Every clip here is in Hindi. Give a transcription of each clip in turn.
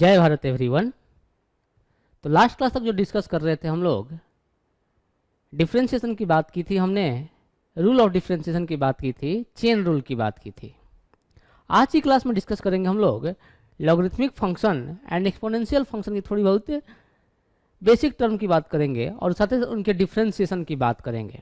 जय भारत एवरीवन। तो लास्ट क्लास तक जो डिस्कस कर रहे थे हम लोग, डिफरेंशिएशन की बात की थी हमने, रूल ऑफ डिफरेंशिएशन की बात की थी, चेन रूल की बात की थी। आज की क्लास में डिस्कस करेंगे हम लोग logarithmic function and exponential function की थोड़ी बहुत बेसिक टर्म की बात करेंगे और साथ ही उनके डिफरेंशिएशन की बात करेंगे।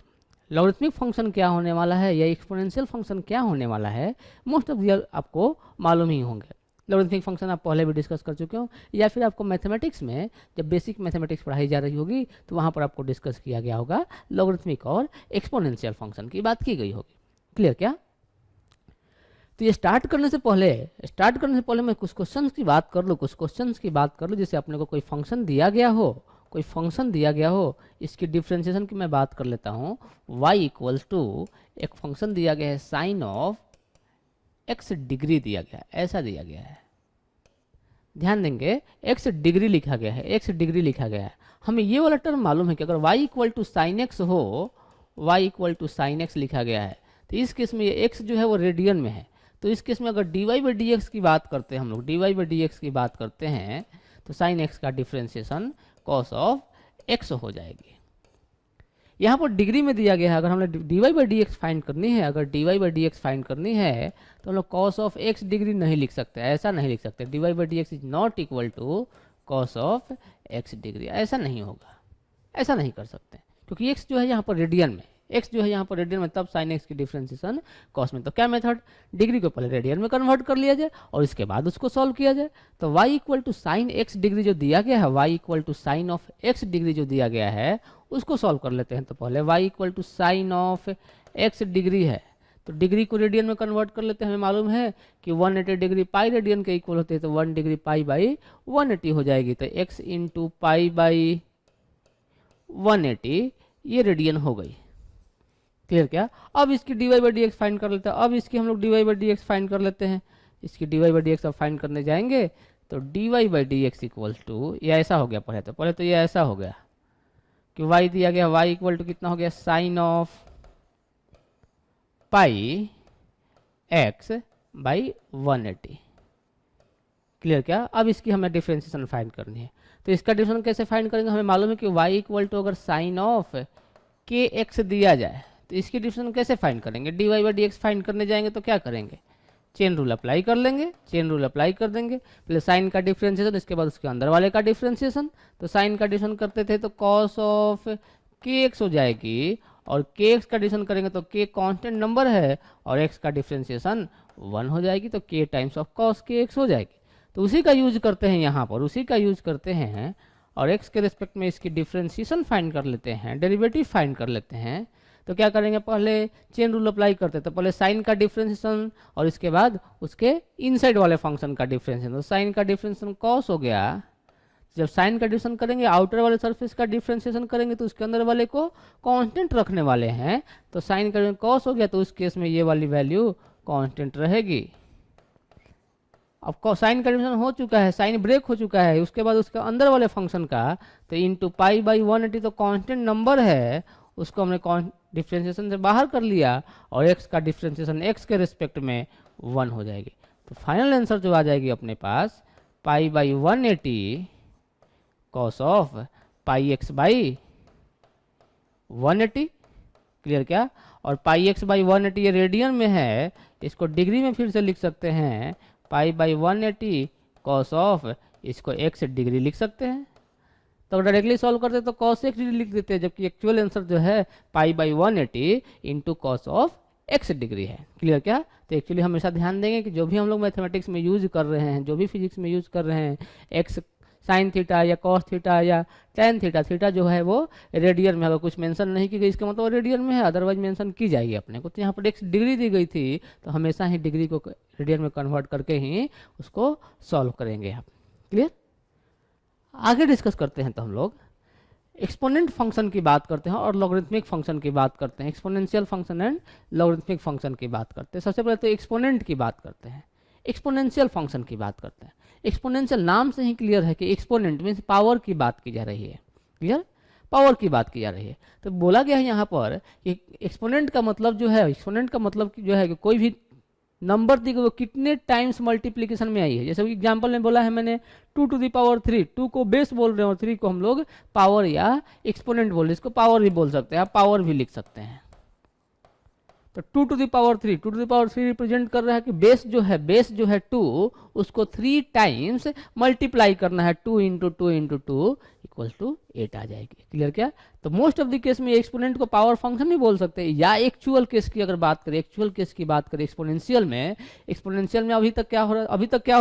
लॉगरिथमिक फंक्शन क्या होने वाला है या एक्सपोनेंशियल फंक्शन क्या होने वाला है, मोस्ट ऑफ दियर आपको मालूम ही होंगे। लॉगरिथमिक फंक्शन आप पहले भी डिस्कस कर चुके हो, या फिर आपको मैथमेटिक्स में जब बेसिक मैथमेटिक्स पढ़ाई जा रही होगी तो वहाँ पर आपको डिस्कस किया गया होगा, लॉगरिथमिक और एक्सपोनेंशियल फंक्शन की बात की गई होगी। क्लियर क्या? तो ये स्टार्ट करने से पहले मैं कुछ क्वेश्चंस की बात कर लूँ। जैसे अपने को कोई फंक्शन दिया गया हो, इसकी डिफरेंशिएशन की मैं बात कर लेता हूँ। y इक्वल्स टू एक फंक्शन दिया गया है साइन ऑफ x डिग्री दिया गया है, ऐसा दिया गया है। ध्यान देंगे, x डिग्री लिखा गया है। हमें ये वाला टर्म मालूम है कि अगर y equal to sine x हो, y equal to sine x लिखा गया है, तो इस केस में ये x जो है वो रेडियन में है। तो इस केस में अगर dy बाई डी एक्स की बात करते हैं हम लोग, dy बाई डी एक्स की बात करते हैं, तो साइन x का डिफ्रेंशिएशन कॉस ऑफ x हो जाएगी। यहाँ पर डिग्री में दिया गया है, अगर हमने dy by d x find करनी है, तो हम लोग कॉस ऑफ x डिग्री नहीं लिख सकते, ऐसा नहीं लिख सकते। dy by d x is not equal to cos of x degree, ऐसा नहीं होगा, ऐसा नहीं कर सकते, क्योंकि x जो है यहाँ पर रेडियन में, तब साइन x की डिफरेंशिएशन कॉस में। तो क्या मेथड, डिग्री को पहले रेडियन में कन्वर्ट कर लिया जाए और इसके बाद उसको सॉल्व किया जाए। तो y equal to sine x degree जो दिया गया है, y equal to sine of x degree जो दिया गया है, उसको सॉल्व कर लेते हैं। तो पहले y equal to sine of x degree है, तो डिग्री को रेडियन में कन्वर्ट कर लेते हैं। हमें मालूम है कि 180 डिग्री पाई रेडियन के इक्वल होते हैं, तो 1 डिग्री पाई बाई 180 हो जाएगी। तो x इंटू पाई बाई 180 ये रेडियन हो गई। क्लियर क्या? अब इसकी dy by d x find कर लेते हैं। इसकी dy बाई डी एक्स अब फाइंड करने जाएंगे, तो dy by d x equal to ये ऐसा हो गया। पहले तो ये ऐसा हो गया कि y दिया गया, y इक्वल टू कितना हो गया, sine of pi x by 180। Clear क्या? अब इसकी हमें डिफरेंशिएशन फाइंड करनी है। तो इसका डिफरेंशिएशन कैसे फाइंड करेंगे? हमें मालूम है कि y इक्वल टू अगर साइन ऑफ kx दिया जाए, तो इसकी डिफरेंशिएशन कैसे फाइंड करेंगे? dy by d x find करने जाएंगे तो क्या करेंगे, चेन रूल अप्लाई कर देंगे। पहले साइन का डिफरेंशिएशन, इसके बाद उसके अंदर वाले का डिफरेंशिएशन। तो साइन का डिफरेंशिएशन करते थे तो कॉस ऑफ kx हो जाएगी, और kx का डिफरेंशिएशन करेंगे तो k कांस्टेंट नंबर है और x का डिफरेंशिएशन 1 हो जाएगी, तो k times of cos kx हो जाएगी। तो उसी का यूज करते हैं यहाँ पर, और x के रिस्पेक्ट में इसकी डिफरेंशिएशन फाइंड कर लेते हैं, डेरिवेटिव फाइंड कर लेते हैं। तो क्या करेंगे, पहले चेन रूल अप्लाई करते हैं। तो पहले साइन का डिफरेंशिएशन और इसके बाद उसके इनसाइड वाले फंक्शन का डिफरेंशिएशन। तो साइन का डिफरेंशिएशन कॉस हो गया। जब साइन का डिफरेंशिएशन करेंगे, आउटर वाले सरफेस का डिफरेंशिएशन करेंगे, तो उसके अंदर वाले को कांस्टेंट रखने वाले हैं। तो साइन का कॉस हो गया, तो उस केस में ये वाली वैल्यू कांस्टेंट रहेगी। अब साइन का डिफरेंशिएशन हो चुका है, साइन ब्रेक हो चुका है, उसके बाद उसके अंदर वाले फंक्शन का तो इंटू पाई बाई 180 तो कांस्टेंट नंबर है, उसको हमने डिफरेंशिएशन से बाहर कर लिया, और x का डिफरेंशिएशन x के रिस्पेक्ट में 1 हो जाएगी। तो फाइनल आंसर जो आ जाएगी अपने पास, pi by 180 cos of pi x by 180। Clear क्या? और पाई x बाई 180 ये रेडियन में है, इसको डिग्री में फिर से लिख सकते हैं, पाई बाई 180 कॉस ऑफ, इसको x डिग्री लिख सकते हैं। तो डायरेक्टली सॉल्व करते तो cos x डिग्री लिख देते हैं, जबकि एक्चुअल आंसर जो है पाई by 180 into cos of x degree है। क्लियर क्या? तो एक्चुअली हमेशा ध्यान देंगे कि जो भी हम लोग मैथमेटिक्स में यूज कर रहे हैं, जो भी फिजिक्स में यूज कर रहे हैं, x साइन थीटा या कॉस थीटा या टेन थीटा जो है वो रेडियन में, अगर कुछ मेंशन नहीं की गई इसका मतलब रेडियन में है, अदरवाइज मेंशन की जाएगी अपने को। तो यहाँ पर x डिग्री दी गई थी, तो हमेशा ही डिग्री को रेडियन में कन्वर्ट करके ही उसको सॉल्व करेंगे आप। क्लियर? आगे डिस्कस करते हैं। तो हम लोग एक्सपोनेंट फंक्शन की बात करते हैं और लॉगरिथमिक फंक्शन की बात करते हैं, exponential function and logarithmic function की बात करते हैं। सबसे पहले तो एक्सपोनेंट की बात करते हैं, एक्सपोनेंशियल फंक्शन की बात करते हैं। एक्सपोनेंशियल नाम से ही क्लियर है कि एक्सपोनेंट मीन्स पावर की बात की जा रही है। क्लियर? पावर की बात की जा रही है। तो बोला गया है यहाँ पर कि एक्सपोनेंट का मतलब जो है, कि कोई भी नंबर दी गई वो कितने टाइम्स मल्टीप्लीकेशन में आई है। जैसे एग्जांपल में बोला है मैंने 2 टू द पावर 3, 2 को बेस बोल रहे हैं और 3 को हम लोग पावर या एक्सपोनेंट बोल रहे हैं, इसको पावर भी बोल सकते हैं, आप पावर भी लिख सकते हैं। तो 2 to the power 3, 2 to the power 3 represent कर रहा है कि बेस जो है 2, उसको 3 टाइम्स मल्टीप्लाई करना है, 2 इंटू 2 इंटू 2 इक्वल टू 8 आ जाएगी। क्लियर क्या? तो मोस्ट ऑफ द केस में एक्सपोनेंट को पावर फंक्शन भी बोल सकते हैं, या एक्चुअल केस की अगर बात करें, एक्सपोनेंशियल में अभी तक क्या हो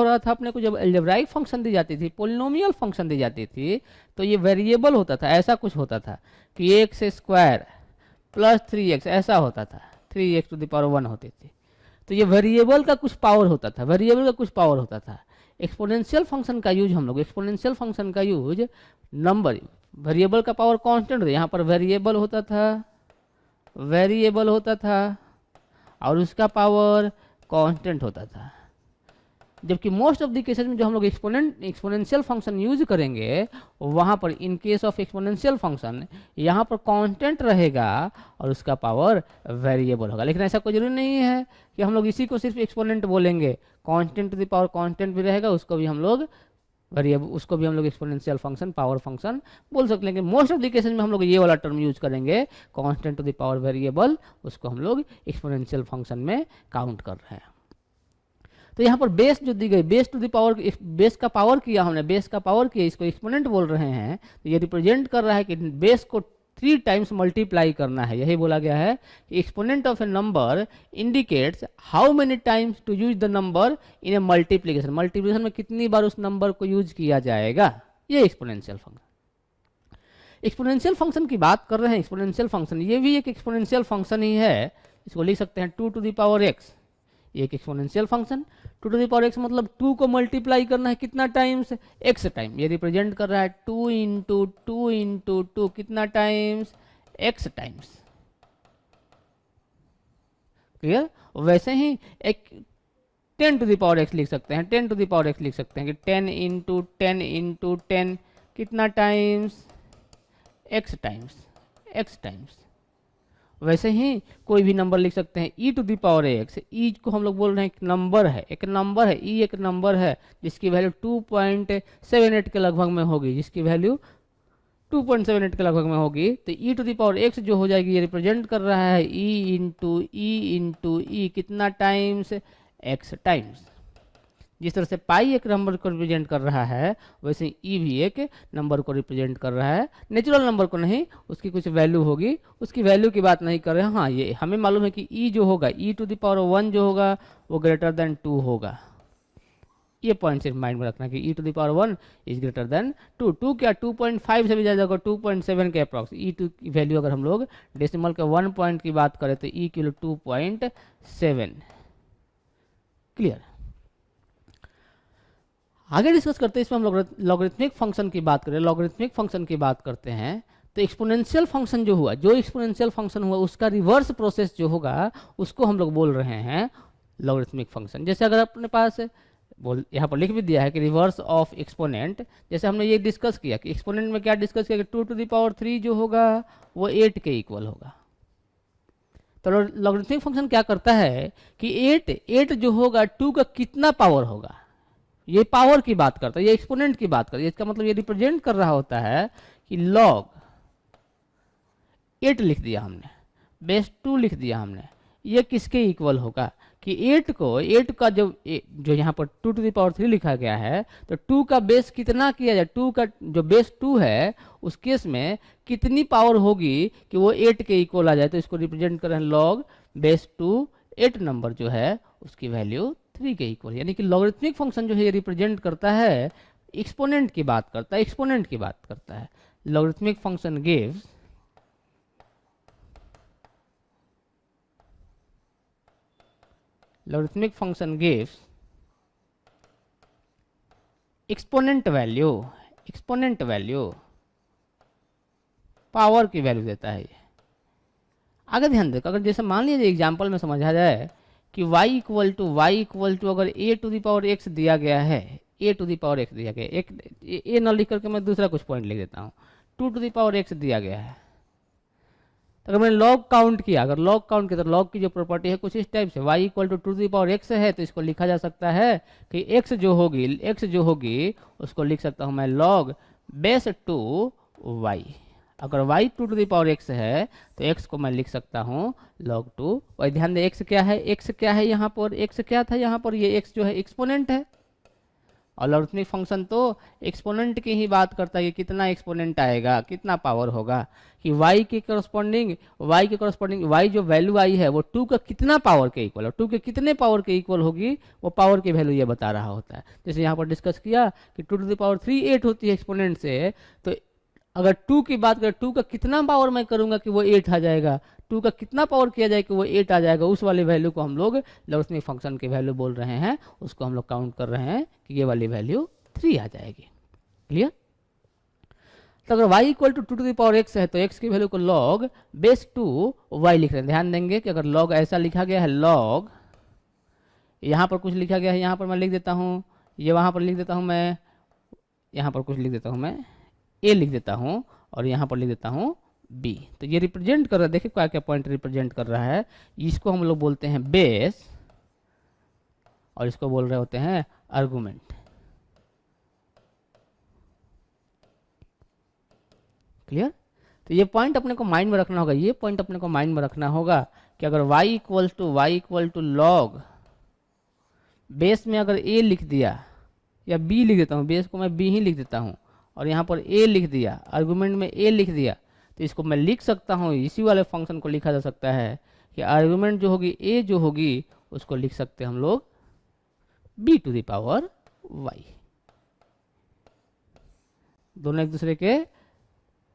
रहा था अपने को, जब अलजेब्राइक फंक्शन दी जाती थी, पोलिनोमियल फंक्शन दी जाती थी, तो ये वेरिएबल होता था, ऐसा कुछ होता था कि एक्स स्क्वायर प्लस 3x ऐसा होता था, 3x टू द पावर 1 होती थी। तो ये वेरिएबल का कुछ पावर होता था, एक्सपोनेंशियल फंक्शन का यूज नंबर, वेरिएबल का पावर कांस्टेंट, यहाँ पर वेरिएबल होता था और उसका पावर कांस्टेंट होता था। जबकि मोस्ट ऑफ द केसेस में जो हम लोग एक्सपोनेंशियल फंक्शन यूज करेंगे, वहाँ पर in case of exponential function यहाँ पर कांस्टेंट रहेगा और उसका पावर वेरिएबल होगा। लेकिन ऐसा कोई जरूरी नहीं है कि हम लोग इसी को सिर्फ एक्सपोनेंट बोलेंगे, constant to the power constant भी रहेगा, उसको भी हम लोग एक्सपोनेंशियल फंक्शन, पावर फंक्शन बोल सकते हैं। लेकिन मोस्ट ऑफ द केसेस में हम लोग ये वाला टर्म यूज करेंगे, constant to the power variable, उसको हम लोग एक्सपोनेंशियल फंक्शन में काउंट कर रहे हैं। तो यहाँ पर बेस जो दी गई, बेस का पावर किया, इसको एक्सपोनेंट बोल रहे हैं, तो ये रिप्रेजेंट कर रहा है कि बेस को 3 टाइम्स मल्टीप्लाई करना है। यही बोला गया है कि exponent of a number indicates how many times to use the number in a multiplication में कितनी बार उस नंबर को यूज किया जाएगा, ये एक्सपोनेंशियल फंक्शन की बात कर रहे हैं। एक्सपोनेंशियल फंक्शन ये भी एक एक्सपोनेंशियल फंक्शन ही है, इसको लिख सकते हैं 2 टू द पावर x, ये एक exponential function. 2 to the power x मतलब 2 को मल्टीप्लाई करना है कितना टाइम्स, x टाइम। ये रिप्रेजेंट कर रहा है 2 इंटू 2 इंटू 2 कितना टाइम्स, x टाइम्स। क्लियर? वैसे ही एक 10 टू द पावर x लिख सकते हैं, 10 टू द पावर x लिख सकते हैं कि 10 इंटू 10 इंटू 10 कितना टाइम्स, x टाइम्स। वैसे ही कोई भी नंबर लिख सकते हैं e to the power x, e को हम लोग बोल रहे हैं एक नंबर है, e एक नंबर है जिसकी वैल्यू 2.78 के लगभग में होगी, तो e to the power x जो हो जाएगी, ये रिप्रेजेंट कर रहा है e इंटू e कितना टाइम्स, x टाइम्स। जिस तरह से पाई एक नंबर को रिप्रेजेंट कर रहा है, वैसे ई भी एक नंबर को रिप्रेजेंट कर रहा है, नेचुरल नंबर को नहीं, उसकी कुछ वैल्यू होगी, उसकी वैल्यू की बात नहीं कर रहे हैं। हाँ, ये हमें मालूम है कि ई जो होगा, ई टू द पावर 1 जो होगा वो ग्रेटर देन 2 होगा। ये पॉइंट सिर्फ माइंड में रखना कि e to the power 1 is greater than 2। 2 क्या 2.5 से भी ज़्यादा होगा, 2.7 के अप्रॉक्स। ई टू की वैल्यू अगर हम लोग डेसिमल के 1 पॉइंट की बात करें तो ई की वैल्यू 2.7। क्लियर? आगे डिस्कस करते हैं, इसमें हम लोग लॉगरिथमिक फंक्शन की बात करते हैं। तो एक्सपोनेंशियल फंक्शन जो हुआ, उसका रिवर्स प्रोसेस जो होगा उसको हम लोग बोल रहे हैं लॉगरिथमिक फंक्शन। जैसे अगर अपने पास यहाँ पर लिख भी दिया है कि रिवर्स ऑफ एक्सपोनेंट, जैसे हमने ये डिस्कस किया कि एक्सपोनेंट में क्या डिस्कस किया कि 2 टू द पावर 3 जो होगा वो 8 के इक्वल होगा। तो लॉगरिथमिक फंक्शन क्या करता है कि 8 जो होगा 2 का कितना पावर होगा, ये पावर की बात करता है, ये एक्सपोनेंट की बात करता है। इसका मतलब ये रिप्रेजेंट कर रहा होता है कि log 8 लिख दिया हमने, बेस 2 लिख दिया हमने, ये किसके इक्वल होगा कि 8 का जो यहाँ पर 2 टू द पावर 3 लिखा गया है, तो 2 का बेस कितना किया जाए, 2 का जो बेस 2 है उस केस में कितनी पावर होगी कि वो 8 के इक्वल आ जाए। तो इसको रिप्रेजेंट कर रहे हैं log बेस 2, 8 नंबर जो है उसकी वैल्यू 3 के इक्वल। यानी कि लॉगरिथमिक फंक्शन जो है ये रिप्रेजेंट करता है एक्सपोनेंट की बात करता है, logarithmic function gives exponent value power की वैल्यू देता है। आगे ध्यान देखो, अगर जैसे मान लीजिए एग्जांपल में समझा जाए कि y इक्वल टू अगर a to the power x दिया गया है, a न लिख करके मैं दूसरा कुछ पॉइंट लिख देता हूँ, 2 टू द पावर x दिया गया है। अगर मैंने लॉग काउंट किया, अगर लॉग काउंट किया तो लॉग की जो प्रॉपर्टी है कुछ इस टाइप से, y equal to two the power x है, तो इसको लिखा जा सकता है कि x जो होगी उसको लिख सकता हूँ मैं लॉग बेस टू y। अगर y to the power x है तो x को मैं लिख सकता हूँ लॉग टू। और ध्यान दें x क्या है, x क्या है यहाँ पर, x क्या था यहाँ पर, ये x जो है एक्सपोनेंट है, और लॉगरिथमिक फंक्शन तो एक्सपोनेंट की ही बात करता है कि कितना एक्सपोनेंट आएगा, कितना पावर होगा, कि y के करस्पॉन्डिंग y जो वैल्यू आई है वो 2 का कितना पावर के इक्वल है, 2 के कितने पावर के इक्वल होगी, वो पावर की वैल्यू ये बता रहा होता है। जैसे यहाँ पर डिस्कस किया कि 2 टू द पावर 3 8 होती है एक्सपोनेंट से, तो अगर 2 की बात करें, 2 का कितना पावर मैं करूंगा कि वो 8 आ जाएगा, 2 का कितना पावर किया जाए कि वो 8 आ जाएगा, उस वाली वैल्यू को हम लोग लॉगरिथमिक फंक्शन की वैल्यू बोल रहे हैं, उसको हम लोग काउंट कर रहे हैं कि ये वाली वैल्यू 3 आ जाएगी। क्लियर? तो अगर y equal to two the power x है तो x की वैल्यू को लॉग बेस टू y लिख रहे हैं। ध्यान देंगे कि अगर लॉग ऐसा लिखा गया है, लॉग यहाँ पर कुछ लिखा गया है, यहाँ पर मैं लिख देता हूँ, ये वहाँ पर लिख देता हूँ मैं, यहाँ पर कुछ लिख देता हूँ मैं, a लिख देता हूँ, और यहाँ पर लिख देता हूँ b। तो ये रिप्रेजेंट कर रहा है, देखिए क्या क्या पॉइंट रिप्रेजेंट कर रहा है। इसको हम लोग बोलते हैं बेस, और इसको बोल रहे होते हैं आर्गुमेंट। क्लियर? तो ये पॉइंट अपने को माइंड में रखना होगा, ये पॉइंट अपने को माइंड में रखना होगा कि अगर y equal to log base में अगर a लिख दिया या b लिख देता हूँ, बेस को मैं b ही लिख देता हूँ, और यहाँ पर a लिख दिया, आर्गुमेंट में a लिख दिया, तो इसको मैं लिख सकता हूँ, इसी वाले फंक्शन को लिखा जा सकता है कि आर्गुमेंट जो होगी a जो होगी उसको लिख सकते हैं हम लोग b to the power y। दोनों एक दूसरे के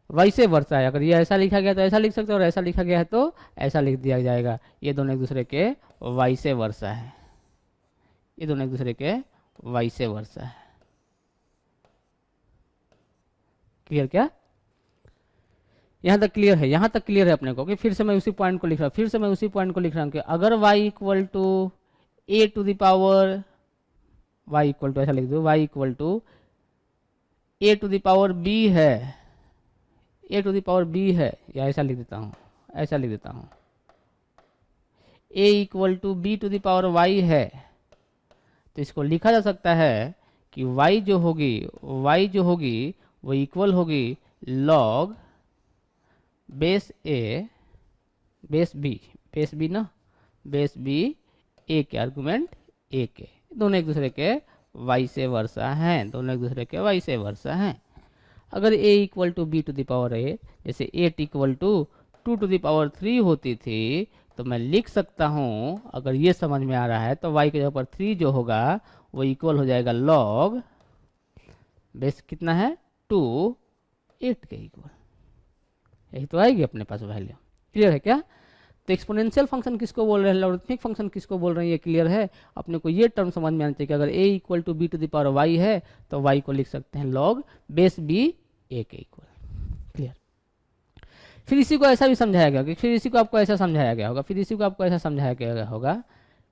वैसे वर्षा है, अगर ये ऐसा लिखा गया तो ऐसा लिख सकते हैं, और ऐसा लिखा गया है तो ऐसा लिख दिया जाएगा। ये दोनों एक दूसरे के वैसे वर्षा है, ये दोनों एक दूसरे के वैसे वर्षा है। क्लियर? क्या यहाँ तक क्लियर है? यहाँ तक क्लियर है अपने को कि फिर से मैं उसी पॉइंट को लिख रहा हूँ, कि अगर y equal to a to the power y equal to, ऐसा लिख दो, y equal to a to the power b है, a to the power b है, या ऐसा लिख देता हूँ, a equal to b to the power y है, तो इसको लिखा जा सकता है कि y जो होगी वो इक्वल होगी log base a base b a के आर्गुमेंट a के। दोनों एक दूसरे के वैसे वर्षा हैं, अगर a equal to b to the power a, जैसे 8 equal to 2 to the power 3 होती थी, तो मैं लिख सकता हूँ, अगर ये समझ में आ रहा है, तो y के जगह पर 3 जो होगा वो इक्वल हो जाएगा लॉग बेस कितना है 2 8 के इक्वल। यही तो आएगी अपने पास वैल्यू। क्लियर है क्या? तो एक्सपोनेंशियल फंक्शन किसको बोल रहे हैं, लॉगरिथमिक फंक्शन किसको बोल रहे हैं, ये क्लियर है। अपने को ये टर्म समझ में आना चाहिए कि अगर a equal to b to the power y है तो y को लिख सकते हैं लॉग बेस b a के इक्वल। क्लियर? फिर इसी को ऐसा भी समझाया गया, फिर इसी को आपको ऐसा समझाया गया होगा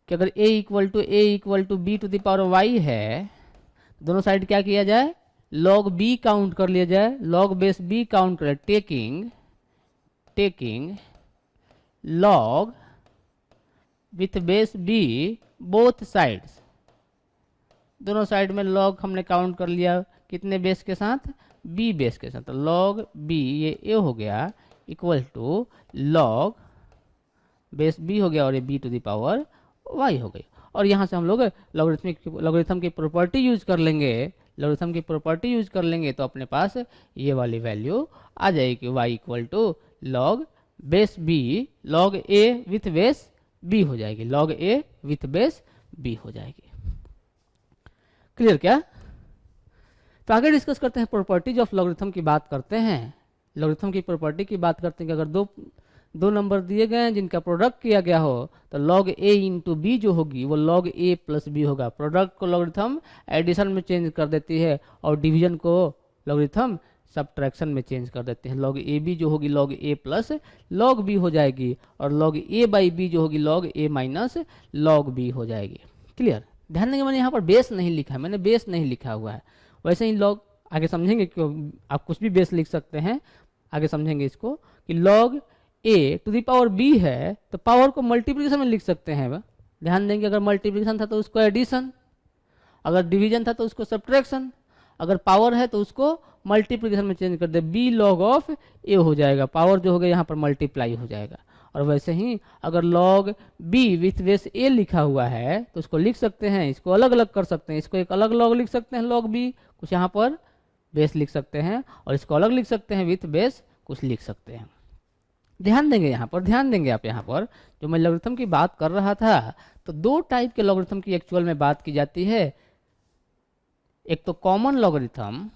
कि अगर a equal to b to the power y है, दोनों साइड क्या किया जाए, लॉग b काउंट कर लिया जाए, लॉग बेस b काउंट कर, taking log with base b both sides, दोनों साइड में log हमने काउंट कर लिया, कितने बेस के साथ, b बेस के साथ, तो log b ये a हो गया equal to log base b हो गया, और ये b to the power y हो गई। और यहाँ से हम लोग लॉगरिथम की प्रॉपर्टी यूज कर लेंगे, तो अपने पास ये वाली वैल्यू आ जाएगी, y equal to log base b log a with base b हो जाएगी, क्लियर क्या? तो आगे डिस्कस करते हैं, प्रॉपर्टीज ऑफ लॉगरिथम की बात करते हैं। लॉगरिथम की प्रॉपर्टी की बात करते हैं कि अगर दो नंबर दिए गए हैं जिनका प्रोडक्ट किया गया हो, तो log a इंटू बी जो होगी वो log a प्लस बी होगा। प्रोडक्ट को लॉगरिथम एडिशन में चेंज कर देती है, और डिवीजन को लॉगरिथम सब्ट्रैक्शन में चेंज कर देते हैं। log a b जो होगी log a plus log b हो जाएगी, और log a बाई b जो होगी log a minus log b हो जाएगी। क्लियर? ध्यान देंगे मैंने यहाँ पर बेस नहीं लिखा है, मैंने बेस नहीं लिखा हुआ है। वैसे ही log आगे समझेंगे, क्यों आप कुछ भी बेस लिख सकते हैं, आगे समझेंगे इसको कि log a to the power b है तो पावर को मल्टीप्लिकेशन में लिख सकते हैं। ध्यान देंगे, अगर मल्टीप्लिकेशन था तो उसको एडिशन, अगर डिवीजन था तो उसको सब्ट्रैक्शन, अगर पावर है तो उसको मल्टीप्लिकेशन में चेंज कर दे, बी लॉग ऑफ ए हो जाएगा, पावर जो हो गया यहाँ पर मल्टीप्लाई हो जाएगा। और वैसे ही अगर लॉग बी विथ बेस ए लिखा हुआ है तो उसको लिख सकते हैं, इसको अलग अलग कर सकते हैं, इसको एक अलग लॉग लिख सकते हैं लॉग बी, कुछ यहाँ पर बेस लिख सकते हैं, और इसको अलग लिख सकते हैं विथ बेस कुछ लिख सकते हैं। ध्यान देंगे यहाँ पर, ध्यान देंगे आप यहाँ पर, जो मैं लॉगरिथम की बात कर रहा था तो दो टाइप के लॉगरिथम की एक्चुअल में बात की जाती है। एक तो कॉमन लॉगरिथम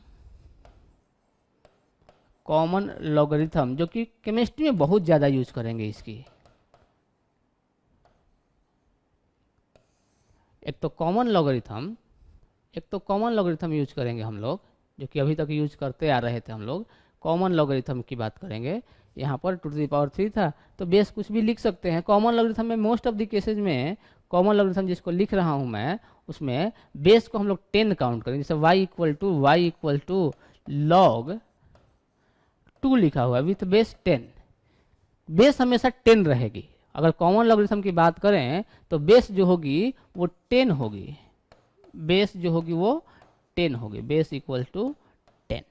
जो कि केमिस्ट्री में बहुत ज़्यादा यूज करेंगे इसकी। एक तो कॉमन लॉगरिथम यूज करेंगे हम लोग, जो कि अभी तक यूज करते आ रहे थे हम लोग। कॉमन लॉगरिथम की बात करेंगे। यहाँ पर टू टू द पावर 3 था तो बेस कुछ भी लिख सकते हैं। कॉमन लॉगरिथम में मोस्ट ऑफ द केसेज में कॉमन लॉगरिथम जिसको लिख रहा हूँ मैं, उसमें बेस को हम लोग 10 काउंट करेंगे। जैसे y इक्वल टू log 2 लिखा हुआ है विथ बेस 10, बेस हमेशा 10 रहेगी। अगर कॉमन लॉगरिथम की बात करें तो बेस जो होगी वो 10 होगी, बेस जो होगी वो 10 होगी, बेस इक्वल टू 10।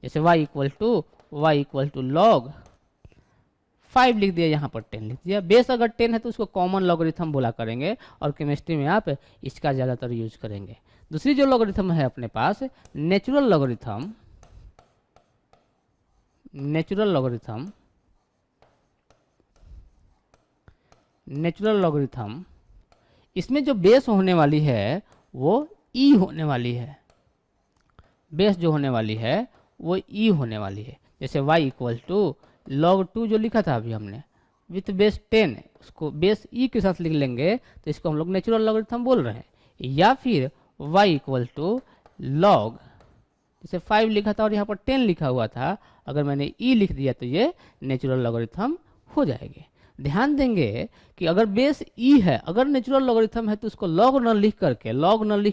जैसे y इक्वल टू log 5 लिख दिया, यहाँ पर 10 लिख दिया। बेस अगर 10 है तो उसको कॉमन लॉगरिथम बोला करेंगे, और केमिस्ट्री में आप इसका ज़्यादातर यूज करेंगे। दूसरी जो लॉगरिथम है अपने पास, नेचुरल लॉगरिथम, इसमें जो बेस होने वाली है वो ई होने वाली है, बेस जो होने वाली है वो ई होने वाली है। जैसे y इक्वल टू log 2 जो लिखा था अभी हमने विथ बेस 10, उसको बेस ई के साथ लिख लेंगे तो इसको हम लोग नेचुरल लॉगरिथम बोल रहे हैं। या फिर y इक्वल टू log, जैसे 5 लिखा था और यहाँ पर 10 लिखा हुआ था, अगर मैंने ई लिख दिया तो ये नेचुरल लॉगरिथम हो जाएगी। ध्यान देंगे कि अगर बेस ई है, अगर नेचुरल लॉगरिथम है तो उसको log न लिख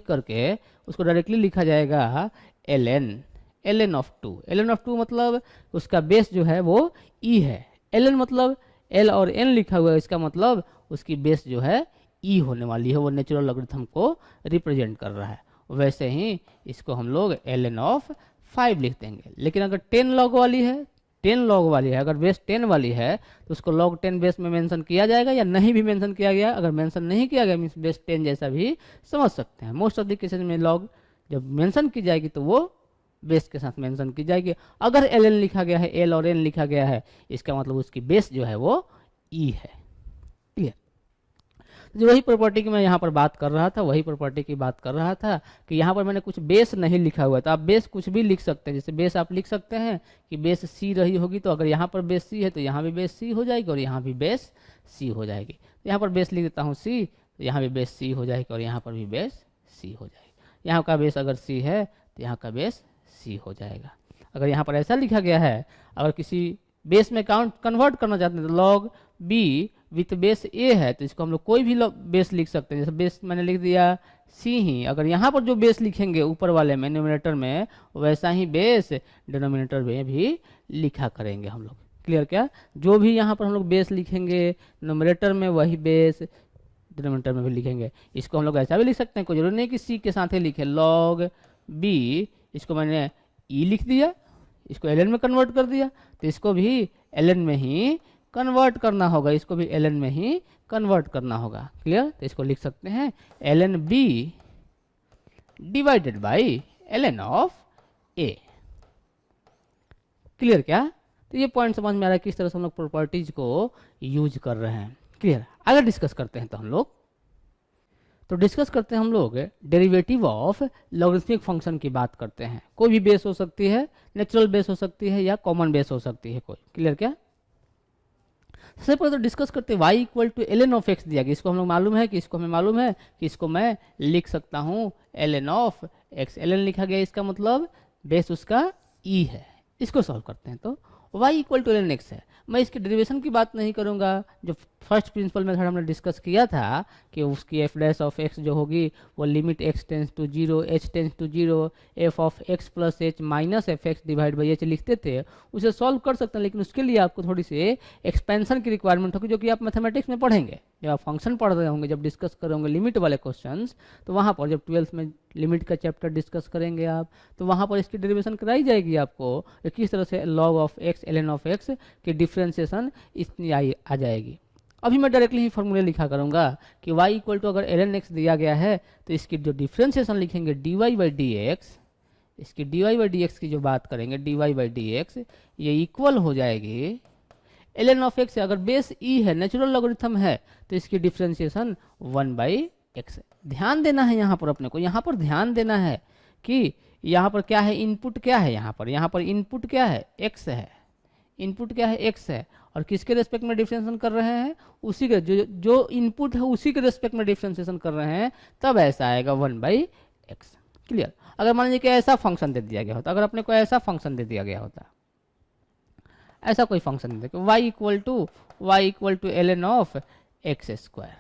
करके उसको डायरेक्टली लिखा जाएगा ln ऑफ 2 मतलब उसका बेस जो है वो ई है। ln मतलब l और n लिखा हुआ है, इसका मतलब उसकी बेस जो है ई होने वाली है, वो नेचुरल लॉगरिथम को रिप्रेजेंट कर रहा है। वैसे ही इसको हम लोग ln ऑफ 5 लिख देंगे। लेकिन अगर 10 log वाली है, अगर बेस 10 वाली है तो उसको log 10 बेस में मेंशन किया जाएगा या नहीं भी मेंशन किया गया। अगर मेंशन नहीं किया गया मीन्स बेस 10 जैसा भी समझ सकते हैं। मोस्ट ऑफ द केसेस में log जब मेंशन की जाएगी तो वो बेस के साथ मेंशन की जाएगी। अगर ln लिखा गया है, l और n लिखा गया है, इसका मतलब उसकी बेस जो है वो ई है। क्लियर? जो वही प्रॉपर्टी की मैं यहाँ पर बात कर रहा था, कि यहाँ पर मैंने कुछ बेस नहीं लिखा हुआ है, तो आप बेस कुछ भी लिख सकते हैं। जैसे बेस आप लिख सकते हैं कि बेस सी रही होगी, तो अगर यहाँ पर बेस सी है तो यहाँ भी बेस सी हो जाएगी और यहाँ भी बेस सी हो जाएगी। तो यहाँ पर बेस लिख देता हूँ सी, तो यहाँ भी बेस सी हो जाएगी और यहाँ पर भी बेस सी हो जाएगी। यहाँ का बेस अगर सी है तो यहाँ का बेस सी हो जाएगा। अगर यहाँ पर ऐसा लिखा गया है, अगर किसी बेस में कन्वर्ट करना चाहते हैं तो log b with base a है तो इसको हम लोग कोई भी बेस लिख सकते हैं। जैसे बेस मैंने लिख दिया c ही, अगर यहाँ पर जो बेस लिखेंगे ऊपर वाले में न्यूमरेटर में, वैसा ही बेस डिनोमिनेटर में भी लिखा करेंगे हम लोग। क्लियर? क्या जो भी यहाँ पर हम लोग बेस लिखेंगे न्यूमरेटर में, वही बेस डिनोमिनेटर में भी लिखेंगे। इसको हम लोग ऐसा भी लिख सकते हैं, कोई जरूरी नहीं कि c के साथ ही लिखे। log b, इसको मैंने ई लिख दिया, इसको ln में कन्वर्ट कर दिया, तो इसको भी ln में ही कन्वर्ट करना होगा, इसको भी ln में ही कन्वर्ट करना होगा। क्लियर? तो इसको लिख सकते हैं ln b divided by ln of a। Clear? क्या तो ये पॉइंट समझ में आ रहा है किस तरह से हम लोग प्रॉपर्टीज को यूज कर रहे हैं। क्लियर? आगे डिस्कस करते हैं। तो डिस्कस करते हैं हम लोग डेरिवेटिव ऑफ लॉगरिथमिक फंक्शन की बात करते हैं। कोई भी बेस हो सकती है, नेचुरल बेस हो सकती है या कॉमन बेस हो सकती है कोई। क्लियर? क्या सबसे पहले तो डिस्कस करते हैं y equal to ln of x दिया गया। इसको हम लोग मालूम है कि इसको मैं लिख सकता हूँ ln ऑफ x। ln लिखा गया, इसका मतलब बेस उसका e है। इसको सॉल्व करते हैं। तो y equal to ln x है। मैं इसके डेरिवेशन की बात नहीं करूंगा, जो फर्स्ट प्रिंसिपल मेथड हमने डिस्कस किया था कि उसकी एफ डैश ऑफ एक्स जो होगी वो limit x tends to 0 h tends to 0 f of x plus h minus f x divide by h लिखते थे, उसे सॉल्व कर सकते हैं। लेकिन उसके लिए आपको थोड़ी सी एक्सपेंशन की रिक्वायरमेंट होगी, जो कि आप मैथमेटिक्स में पढ़ेंगे जब आप फंक्शन पढ़ रहे होंगे, जब डिस्कस करोगे लिमिट वाले क्वेश्चंस, तो वहाँ पर जब 12th में लिमिट का चैप्टर डिस्कस करेंगे आप, तो वहाँ पर इसकी डेरिवेशन कराई जाएगी आपको कि किस तरह से log of x ln of x की डिफ्रेंसिएशन इतनी आ जाएगी। अभी मैं डायरेक्टली ही फॉर्मूले लिखा करूँगा कि y इक्वल टू अगर ln x दिया गया है तो इसकी जो डिफ्रेंसिएशन लिखेंगे dy बाई डी एक्स, इसकी dy बाई डी एक्स की जो बात करेंगे dy बाई डी एक्स, ये इक्वल हो जाएगी ln ऑफ x। अगर बेस e है, नेचुरल लॉगरिथम है, तो इसकी डिफ्रेंसिएशन 1 बाई एक्स। ध्यान देना है यहाँ पर अपने को, यहाँ पर ध्यान देना है कि यहाँ पर क्या है, इनपुट क्या है, यहाँ पर इनपुट क्या है, x है, इनपुट क्या है, x है, और किसके रेस्पेक्ट में डिफ्रेंशिएशन कर रहे हैं, उसी के जो इनपुट है उसी के रेस्पेक्ट में डिफ्रेंशिएशन कर रहे हैं, तब ऐसा आएगा 1 बाई एक्स। क्लियर। अगर मान लीजिए कि ऐसा फंक्शन दे दिया गया होता, अगर अपने को ऐसा फंक्शन दे दिया गया होता, ऐसा कोई फंक्शन दे दिया y equal to ln of x square,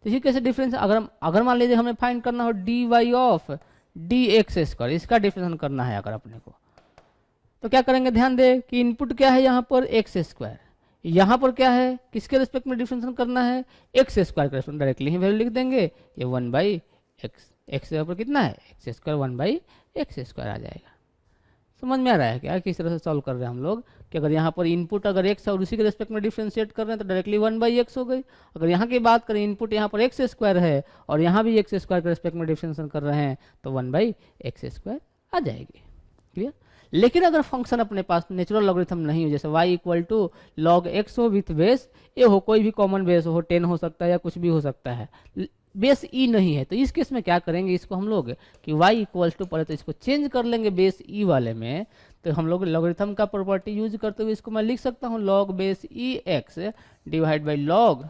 तो इसी कैसे डिफरेंस, अगर मान लीजिए हमें फाइंड करना हो dy of D x square, इसका डिफरेंस करना है अगर अपने को, तो क्या करेंगे, ध्यान दे कि इनपुट क्या है यहाँ पर एक्स स्क्वायर, यहाँ पर क्या है, किसके रिस्पेक्ट में डिफरेंशिएशन करना है, एक्स स्क्वायर के रिस्पेक्ट, डायरेक्टली ही वैल्यू लिख देंगे, ये 1 बाई एक्स, एक्स यहाँ पर कितना है, x square 1 by x square आ जाएगा। समझ में आ रहा है क्या किस तरह से सॉल्व कर रहे हैं हम लोग, कि अगर यहाँ पर इनपुट अगर एक्स है और उसी के रिस्पेक्ट में डिफरेंशिएट कर रहे हैं तो डायरेक्टली 1 बाई एक्स हो गई। अगर यहाँ की बात करें, इनपुट यहाँ पर एक्स स्क्वायर है और यहाँ भी एक्स स्क्वायर के रिस्पेक्ट में डिफरेंशिएशन कर रहे हैं, तो 1 बाई एक्स स्क्वायर आ जाएगी। क्लियर। लेकिन अगर फंक्शन अपने पास नेचुरल लॉगरिथम नहीं हो, जैसे y equal to log x हो विथ बेस ए हो, कोई भी कॉमन बेस हो, 10 हो सकता है या कुछ भी हो सकता है, बेस ई नहीं है, तो इस केस में क्या करेंगे, इसको हम लोग कि y इक्वल टू, पहले तो इसको चेंज कर लेंगे बेस ई वाले में, तो हम लोग लॉगरिथम का प्रॉपर्टी यूज करते हुए इसको मैं लिख सकता हूँ log base e x divide by log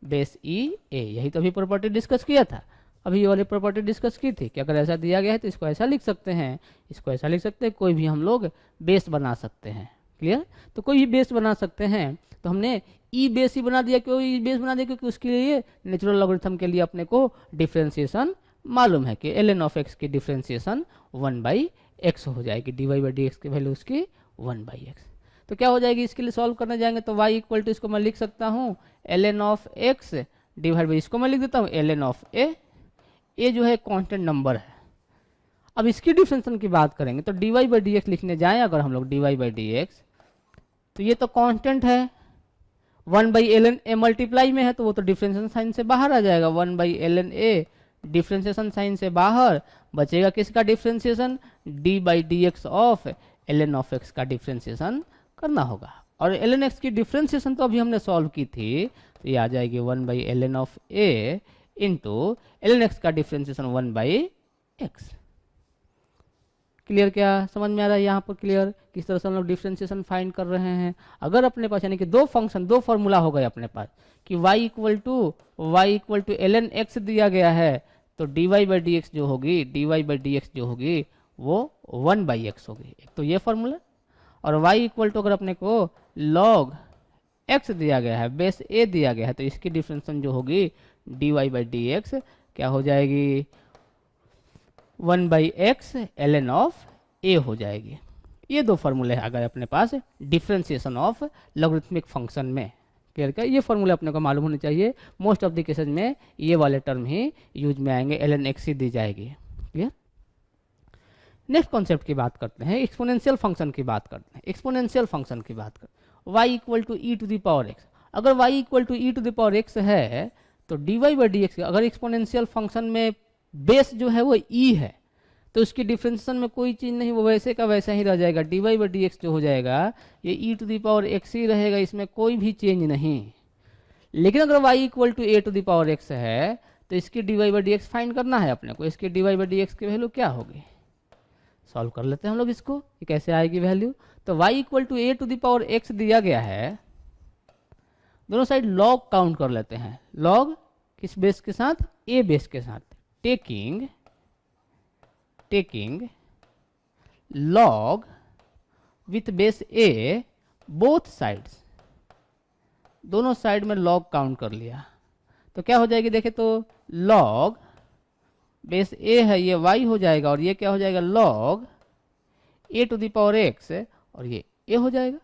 base e a. यही तो अभी प्रॉपर्टी डिस्कस किया था, अभी ये वाली प्रॉपर्टी डिस्कस की थी कि अगर ऐसा दिया गया है तो इसको ऐसा लिख सकते हैं, इसको ऐसा लिख सकते हैं, कोई भी हम लोग बेस बना सकते हैं। क्लियर। तो कोई भी बेस बना सकते हैं, तो हमने ई बेस ही बना दिया, क्यों ई बेस बना दिया, क्योंकि उसके लिए नेचुरल लॉगरिथम के लिए अपने को डिफरेंशिएशन मालूम है कि ln ऑफ एक्स की डिफरेंशिएशन 1 बाई एक्स हो जाएगी, d y by d x की वैल्यू उसकी 1 बाई एक्स। तो क्या हो जाएगी, इसके लिए सॉल्व करने जाएंगे तो y इक्वल टू, इसको मैं लिख सकता हूँ ln of x divide by, इसको मैं लिख देता हूँ ln ऑफ ए जो है कांस्टेंट नंबर है। अब इसकी डिफरेंशिएशन की बात करेंगे तो dy बाई डी एक्स लिखने जाएँ अगर हम लोग dy बाई डी एक्स, तो ये तो कांस्टेंट है, 1 बाई ln ए मल्टीप्लाई में है तो वो तो डिफरेंशिएशन साइन से बाहर आ जाएगा, 1 by ln a differentiation sign से बाहर बचेगा किसका differentiation, d by d x of ln of x का डिफरेंशिएशन करना होगा। और ln एक्स की डिफरेंशिएशन तो अभी हमने सॉल्व की थी, तो ये आ जाएगी 1 by ln of A into ln x का डिफरेंशिएशन 1 बाई एक्स। क्लियर, क्या समझ में आ रहा है यहाँ पर, क्लियर किस तरह से हम लोग डिफरेंशिएशन फाइंड कर रहे हैं। अगर अपने पास यानी कि दो फंक्शन, दो फॉर्मूला हो गए अपने पास कि y equal to ln x दिया गया है, तो dy बाई डी एक्स जो होगी, dy बाई डी एक्स जो होगी वो 1 बाई एक्स होगी, एक तो ये फॉर्मूला। और y इक्वल टू अगर अपने को log x दिया गया है, बेस a दिया गया है, तो इसकी डिफरेंशिएशन जो होगी dy बाई डी एक्स क्या हो जाएगी, 1 by x ln of a हो जाएगी। ये दो फॉर्मूले आ गए अपने पास डिफरेंशिएशन ऑफ लॉगरिथमिक फंक्शन में। क्लियर क्या, ये फॉर्मूले अपने को मालूम होने चाहिए। मोस्ट ऑफ द केसेस में ये वाले टर्म ही यूज में आएंगे, ln एक्स ही दी जाएगी। क्लियर। नेक्स्ट कॉन्सेप्ट की बात करते हैं, एक्सपोनेंशियल फंक्शन की बात करते हैं। एक्सपोनेंशियल फंक्शन की बात करते हैं, y equal to e to the power x. अगर y equal to e to the power x है तो dy बाई डी एक्स, अगर एक्सपोनेंशियल फंक्शन में बेस जो है वो e है तो उसकी डिफरेंशिएशन में कोई चीज़ नहीं, वो वैसे का वैसा ही रह जाएगा, dy बाई डी एक्स जो हो जाएगा ये e to the power x ही रहेगा, इसमें कोई भी चेंज नहीं। लेकिन अगर y equal to a to the power x है तो इसकी dy by d x find करना है अपने को। इसकी dy बाई डी एक्स की वैल्यू क्या होगी, सॉल्व कर लेते हैं हम लोग इसको कि कैसे आएगी वैल्यू। तो y equal to a to the power x दिया गया है, दोनों साइड लॉग काउंट कर लेते हैं। लॉग किस बेस के साथ, a बेस के साथ, taking log with base A both sides, दोनों साइड में लॉग काउंट कर लिया तो क्या हो जाएगी, देखे तो लॉग बेस ए है ये y हो जाएगा और ये क्या हो जाएगा log a to the power x और ये a हो जाएगा।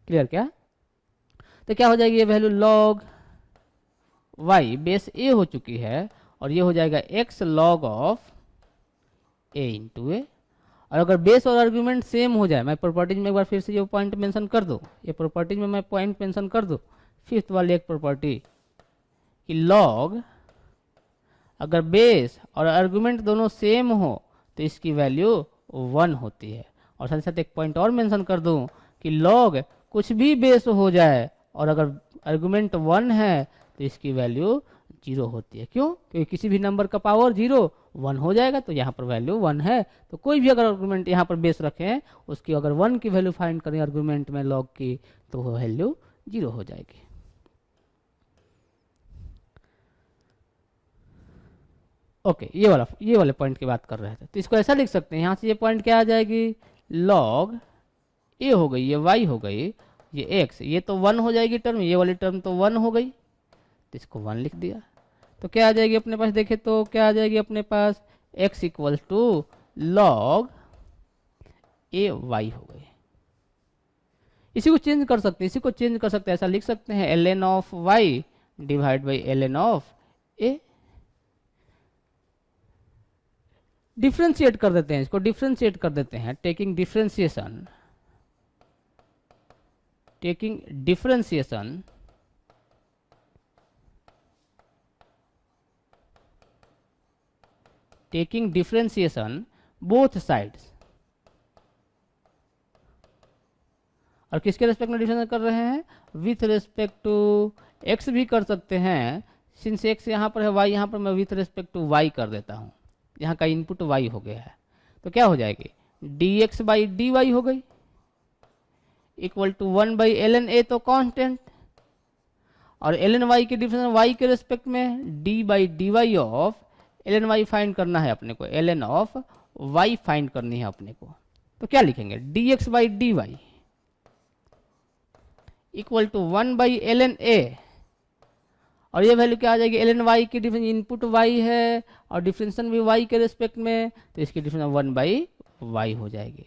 क्लियर क्या? तो क्या हो जाएगी ये value log y base a हो चुकी है और ये हो जाएगा x log of a into a. और अगर बेस और आर्ग्यूमेंट सेम हो जाए, मैं प्रॉपर्टीज में एक बार फिर से ये पॉइंट मेंशन कर दूं, ये प्रॉपर्टीज में मैं पॉइंट मेंशन कर दूं, फिफ्थ वाली एक प्रॉपर्टी कि लॉग अगर बेस और आर्गुमेंट दोनों सेम हो तो इसकी वैल्यू 1 होती है। और साथ ही साथ एक पॉइंट और मेंशन कर दूं कि लॉग कुछ भी बेस हो जाए और अगर आर्गुमेंट 1 है तो इसकी वैल्यू 0 होती है। क्यों? क्योंकि किसी भी नंबर का पावर 0 1 हो जाएगा तो यहाँ पर वैल्यू 1 है, तो कोई भी अगर आर्गुमेंट यहाँ पर बेस रखें उसकी अगर 1 की वैल्यू फाइंड करें आर्गुमेंट में लॉग की तो वो वैल्यू 0 हो जाएगी। ओके, ये वाले पॉइंट की बात कर रहे थे, तो इसको ऐसा लिख सकते हैं, यहाँ से ये पॉइंट क्या आ जाएगी लॉग ए हो गई, ये y हो गई, ये x, ये तो 1 हो जाएगी टर्म, ये वाली टर्म तो 1 हो गई तो इसको 1 लिख दिया। तो क्या आ जाएगी अपने पास, देखे तो क्या आ जाएगी अपने पास x equal to log a y हो गई। इसी को चेंज कर सकते हैं, ऐसा लिख सकते हैं ln of y divide by ln of a। Differentiate कर देते हैं, इसको डिफ्रेंशिएट कर देते हैं, टेकिंग डिफ्रेंशिएशन बोथ साइड्स। और किसके रेस्पेक्ट में डिफरेंशिएशन कर रहे हैं, विथ रेस्पेक्ट टू x भी कर सकते हैं, सिंस x यहाँ पर है y यहाँ पर मैं विथ रेस्पेक्ट टू y कर देता हूँ, यहाँ का इनपुट y हो गया है तो क्या हो जाएगी dx बाई dy हो गई equal to 1 by ln a तो कांस्टेंट, और ln y के डिफरेंस y के रेस्पेक्ट में d by dy of ln y find करना है अपने को, ln ऑफ y फाइंड करनी है अपने को। तो क्या लिखेंगे dx by dy equal to 1 by ln a, और ये वैल्यू क्या आ जाएगी ln y की डिफरेंस, इनपुट y है और डिफरेंशिएशन भी y के रेस्पेक्ट में, तो इसकी डिफरेंस 1 बाई y हो जाएगी।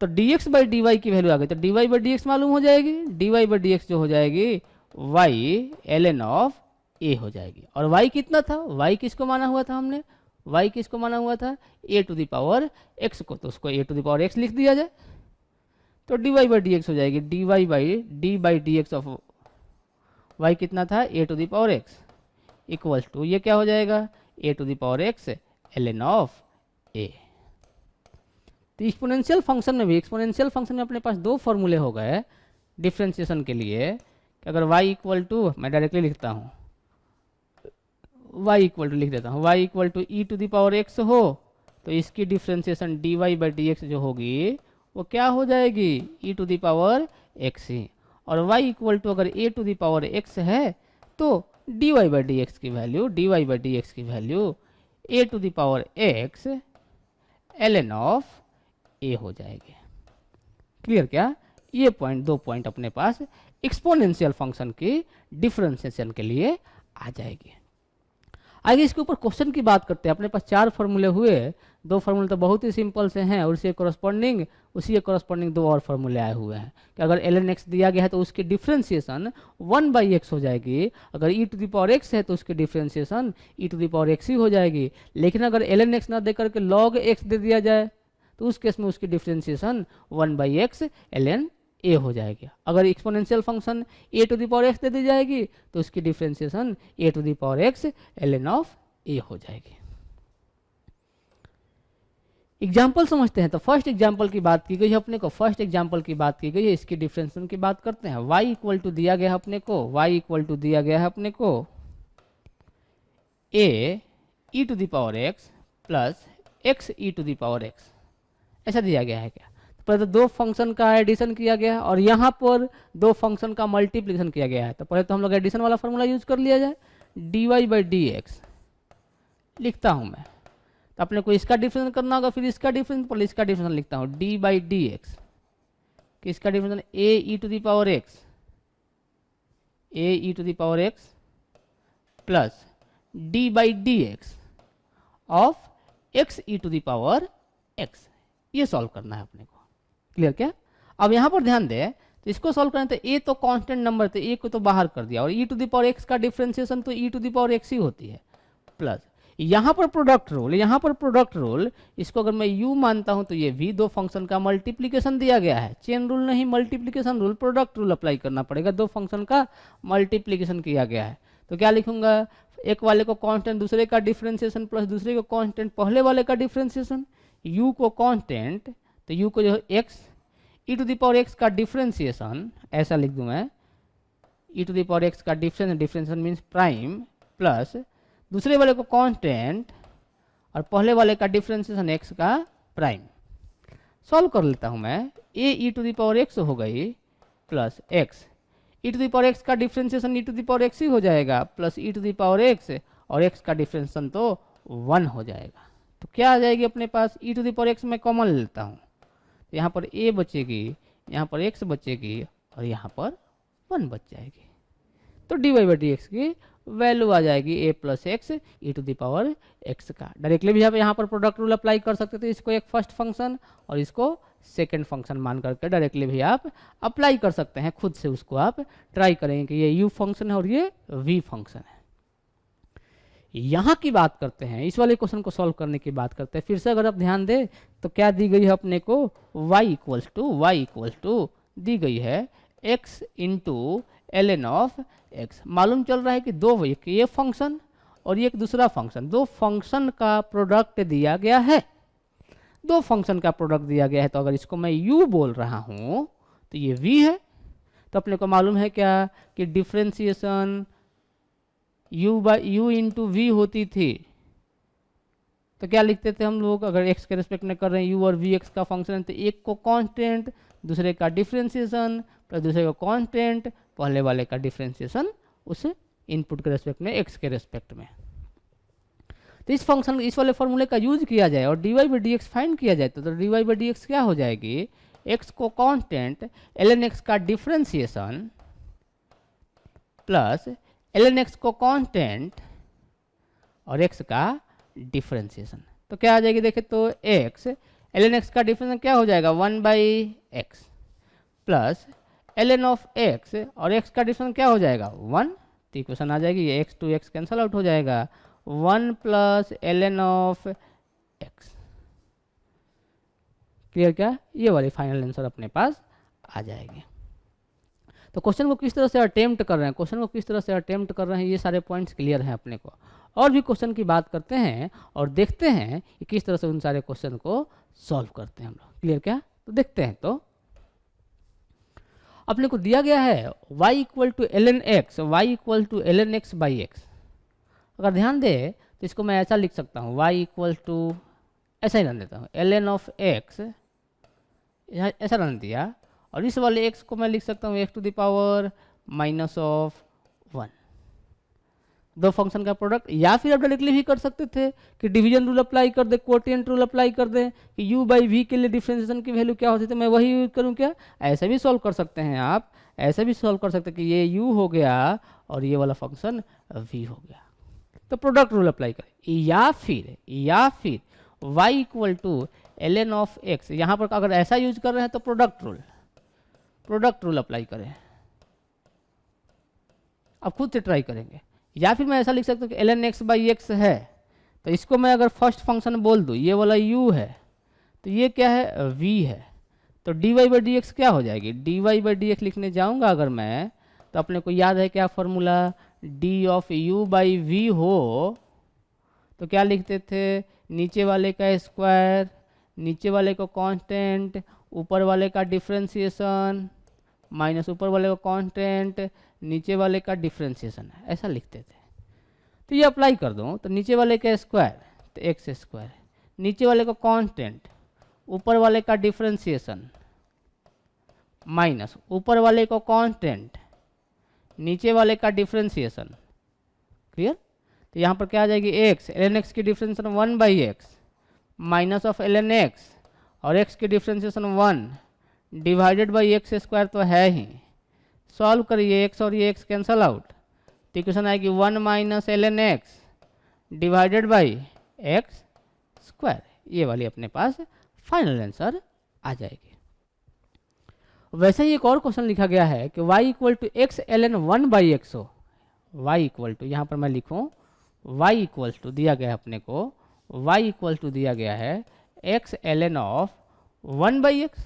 तो dx बाई dy की वैल्यू आ गई, तो dy बाई dx मालूम हो जाएगी, dy बाई dx जो हो जाएगी y ln ऑफ a हो जाएगी। और y कितना था, y किसको माना हुआ था हमने, y किसको माना हुआ था a to the power x को, तो उसको a to the power x लिख दिया जाए तो dy बाई dx हो जाएगी dy by d by dx of y कितना था a to the power x equal to ये क्या हो जाएगा a to the power x ln of a। तो एक्सपोनेंशियल फंक्शन में अपने पास दो फॉर्मूले हो गए डिफरेंशिएशन के लिए कि अगर y इक्वल टू, मैं डायरेक्टली लिखता हूँ y इक्वल टू लिख देता हूँ, y equal to e to the power x हो तो इसकी डिफरेंशिएशन dy बाई dx जो होगी वो क्या हो जाएगी e to the power x ही, और y इक्वल टू अगर a to the power x है तो dy बाई dx की value a to the power x ln of a हो जाएगी। क्लियर क्या? ये पॉइंट, दो पॉइंट अपने पास एक्सपोनेंशियल फंक्शन की डिफरेंशिएशन के लिए आ जाएगी। आगे इसके ऊपर क्वेश्चन की बात करते हैं। अपने पास 4 फार्मूले हुए, 2 फार्मूले तो बहुत ही सिंपल से हैं और उसी के कॉरस्पॉन्डिंग 2 और फार्मूले आए हुए हैं कि अगर ln x दिया गया है तो उसकी डिफरेंशिएशन 1 बाई एक्स हो जाएगी, अगर e to the power x है तो उसकी differentiation e to the power x ही हो जाएगी। लेकिन अगर ln x ना देकर के log x दे दिया जाए तो उस केस में उसकी differentiation 1 by x ln a हो जाएगी। अगर exponential function a to the power x दे दी जाएगी तो उसकी differentiation a to the power x ln of a हो जाएगी। एग्जाम्पल समझते हैं। तो फर्स्ट एग्जाम्पल की बात की गई है अपने को, इसकी डिफरेंशिएशन की बात करते हैं। y इक्वल टू दिया गया है अपने को, a e to the power x plus x e to the power x, ऐसा दिया गया है क्या? तो पहले तो 2 फंक्शन का एडिशन किया गया है और यहाँ पर 2 फंक्शन का मल्टीप्लिकेशन किया गया है। तो पहले तो हम लोग एडिशन वाला फॉर्मूला यूज कर लिया जाए, dy बाई dx लिखता हूँ मैं। तो अपने को इसका डिफरेंस करना होगा, फिर इसका डिफरेंस, पहले इसका डिफरेंस लिखता हूँ डी बाई डी एक्स, किसका difference, a e to the power x, a e to the power x plus d by d x of x e to the power x, ये सॉल्व करना है अपने को। क्लियर क्या? अब यहाँ पर ध्यान दे, तो इसको सॉल्व करना, तो ए तो कांस्टेंट नंबर थे, ए को तो बाहर कर दिया, और ई टू दी पावर एक्स का डिफरेंशिएशन तो ई टू दी पावर एक्स ही होती है, प्लस यहाँ पर प्रोडक्ट रूल, यहाँ पर प्रोडक्ट रूल, इसको अगर मैं u मानता हूँ तो ये v दो फंक्शन का मल्टीप्लीकेशन दिया गया है, चेन रूल नहीं multiplication rule, product rule apply करना पड़ेगा, दो फंक्शन का मल्टीप्लीकेशन किया गया है। तो क्या लिखूंगा, एक वाले को कांस्टेंट दूसरे का डिफरेंशिएशन प्लस दूसरे को कांस्टेंट पहले वाले का डिफरेंशिएशन, u को कांस्टेंट तो u को जो है x e to the power x का डिफरेंशिएशन, ऐसा लिख दूं मैं, e to the power x का डिफरेंशिएशन मीन्स प्राइम प्लस दूसरे वाले को कांस्टेंट और पहले वाले का डिफरेंशिएशन x का प्राइम। सॉल्व कर लेता हूं मैं, a e to the power x हो गई plus x e to the power x का differentiation E to the power x ही हो जाएगा plus e to the power x, और x का डिफरेंशिएशन तो 1 हो जाएगा। तो क्या आ जाएगी अपने पास, e to the power x मैं कॉमन लेता हूँ, तो यहाँ पर a बचेगी, यहाँ पर x बचेगी और यहाँ पर 1 बच जाएगी। तो d y by d x की वैल्यू आ जाएगी a plus x e to the power x का। डायरेक्टली भी आप यहाँ पर प्रोडक्ट रूल अप्लाई कर सकते थे, इसको एक फर्स्ट फंक्शन और इसको सेकंड फंक्शन मान करके डायरेक्टली भी आप अप्लाई कर सकते हैं, खुद से उसको आप ट्राई करेंगे कि ये u फंक्शन है और ये v फंक्शन है। यहाँ की बात करते हैं, इस वाले क्वेश्चन को सॉल्व करने की बात करते हैं। फिर से अगर आप ध्यान दें तो क्या दी गई है अपने को, y इक्वल्स टू दी गई है x into ln of x। मालूम चल रहा है कि दो, एक ये फंक्शन और एक दूसरा फंक्शन, दो फंक्शन का प्रोडक्ट दिया गया है, दो फंक्शन का प्रोडक्ट दिया गया है। तो अगर इसको मैं u बोल रहा हूँ तो ये v है, तो अपने को मालूम है क्या कि डिफरेंशिएशन u इंटू वी होती थी। तो क्या लिखते थे हम लोग, अगर x के रिस्पेक्ट में कर रहे हैं u और v x का फंक्शन है, तो एक को कांस्टेंट दूसरे का डिफरेंशिएशन प्लस दूसरे को कांस्टेंट पहले वाले का डिफरेंशिएशन उस इनपुट के रेस्पेक्ट में x के रेस्पेक्ट में। तो इस फंक्शन इस वाले फॉर्मूले का यूज किया जाए और dy by d x find किया जाए तो dy बाई डी एक्स क्या हो जाएगी, x को कांस्टेंट ln x का डिफरेंशिएशन प्लस ln x को कांस्टेंट और x का डिफरेंशिएशन। तो क्या आ जाएगी, देखें तो x ln x का डिफरेंशिएशन क्या हो जाएगा 1 by x plus ln of x और x का डिफरेंशिएशन क्या हो जाएगा 1। तो इक्वेशन आ जाएगी, ये x to x cancel out हो जाएगा, 1 plus ln of x। Clear क्या, ये वाली फाइनल आंसर अपने पास आ जाएगी। तो क्वेश्चन को किस तरह से अटेम्प्ट कर रहे हैं, ये सारे पॉइंट्स क्लियर हैं अपने को। और भी क्वेश्चन की बात करते हैं और देखते हैं कि किस तरह से उन सारे क्वेश्चन को सॉल्व करते हैं हम लोग। क्लियर क्या, तो देखते हैं। तो अपने को दिया गया है y equal to ln x by x. अगर ध्यान दे तो इसको मैं ऐसा लिख सकता हूँ, y इक्वल टू, ऐसा ही रन देता हूँ, ln ऑफ x, ऐसा रन दिया, और इस वाले x को मैं लिख सकता हूँ x to the power minus of 1। दो फंक्शन का प्रोडक्ट, या फिर आप डायरेक्टली भी कर सकते थे कि डिवीजन रूल अप्लाई कर दे, क्वोटिएंट रूल अप्लाई कर दे कि u बाई v के लिए डिफरेंशिएशन की वैल्यू क्या होती है, तो मैं वही यूज करूँ क्या, ऐसा भी सॉल्व कर सकते हैं आप, ऐसा भी सॉल्व कर सकते हैं कि ये u हो गया और ये वाला फंक्शन v हो गया। तो प्रोडक्ट रूल अप्लाई करें, या फिर y equal to ln of x, यहाँ पर अगर ऐसा यूज कर रहे हैं तो प्रोडक्ट रूल अप्लाई करें, अब खुद से ट्राई करेंगे। या फिर मैं ऐसा लिख सकता हूँ कि ln x बाई एक्स है, तो इसको मैं अगर फर्स्ट फंक्शन बोल दूँ, ये वाला u है तो ये क्या है v है, तो dy बाई डी एक्स क्या हो जाएगी, dy बाई डी एक्स लिखने जाऊँगा अगर मैं, तो अपने को याद है क्या formula, d of u by v हो तो क्या लिखते थे, नीचे वाले का स्क्वायर, नीचे वाले को कांस्टेंट, ऊपर वाले का डिफरेंशिएशन माइनस ऊपर वाले को कांस्टेंट, नीचे वाले का डिफरेंशिएशन, ऐसा लिखते थे। तो ये अप्लाई कर दूँ तो नीचे वाले का स्क्वायर तो एक्स स्क्वायर, नीचे वाले को कांस्टेंट, ऊपर वाले का डिफरेंशिएशन माइनस ऊपर वाले को कांस्टेंट, नीचे वाले का डिफरेंशिएशन। क्लियर, तो यहाँ पर क्या आ जाएगी x, ln x की differentiation 1 by x minus of ln x और x की differentiation 1 divided by x square तो है ही। सॉल्व करिए x और ये x कैंसल आउट, तो इक्वेशन आएगी 1 minus ln x divided by x square. ये वाली अपने पास फाइनल आंसर आ जाएगी। वैसे ही एक और क्वेश्चन लिखा गया है कि y equal to x ln 1 by x हो। y इक्वल टू, यहाँ पर मैं लिखूँ y इक्वल टू दिया गया है अपने को, y इक्वल टू दिया गया है x ln of 1 by x.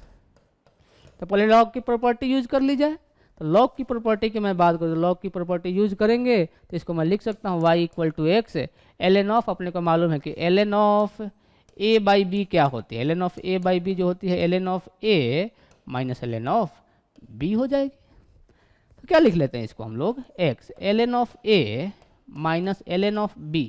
तो पहले लॉग की प्रॉपर्टी यूज कर ली जाए। तो लॉग की प्रॉपर्टी की मैं बात करूँ, लॉग की प्रॉपर्टी यूज करेंगे तो इसको मैं लिख सकता हूँ y equal to x ln of, अपने को मालूम है कि ln of a by b क्या होती है, ln of a by b जो होती है ln of a minus ln of b हो जाएगी। तो क्या लिख लेते हैं इसको हम लोग, x ln of a minus ln of b,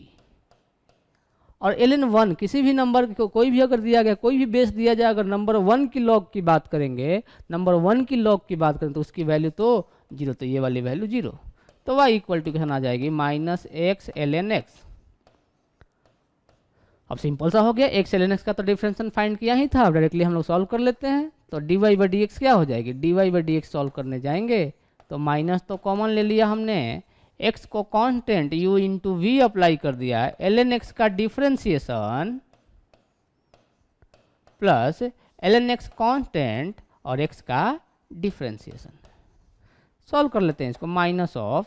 और ln 1 किसी भी नंबर को कोई भी अगर दिया गया, कोई भी बेस दिया जाए, अगर नंबर 1 की लॉग की बात करेंगे, नंबर 1 की लॉग की बात करें तो उसकी वैल्यू तो 0, तो ये वाली वैल्यू 0। तो y इक्वल टू कितना आ जाएगी, माइनस एक्स ln x। अब सिंपल सा हो गया, x ln x का तो डिफरेंशियल फाइंड किया ही था, अब डायरेक्टली हम लोग सॉल्व कर लेते हैं। तो dy बाई dx क्या हो जाएगी, dy बाई dx सॉल्व करने जाएंगे तो माइनस तो कॉमन ले लिया हमने, x को constant u into v apply कर दिया, ln x का differentiation plus ln x constant और x का डिफरेंशिएशन। सॉल्व कर लेते हैं इसको, minus of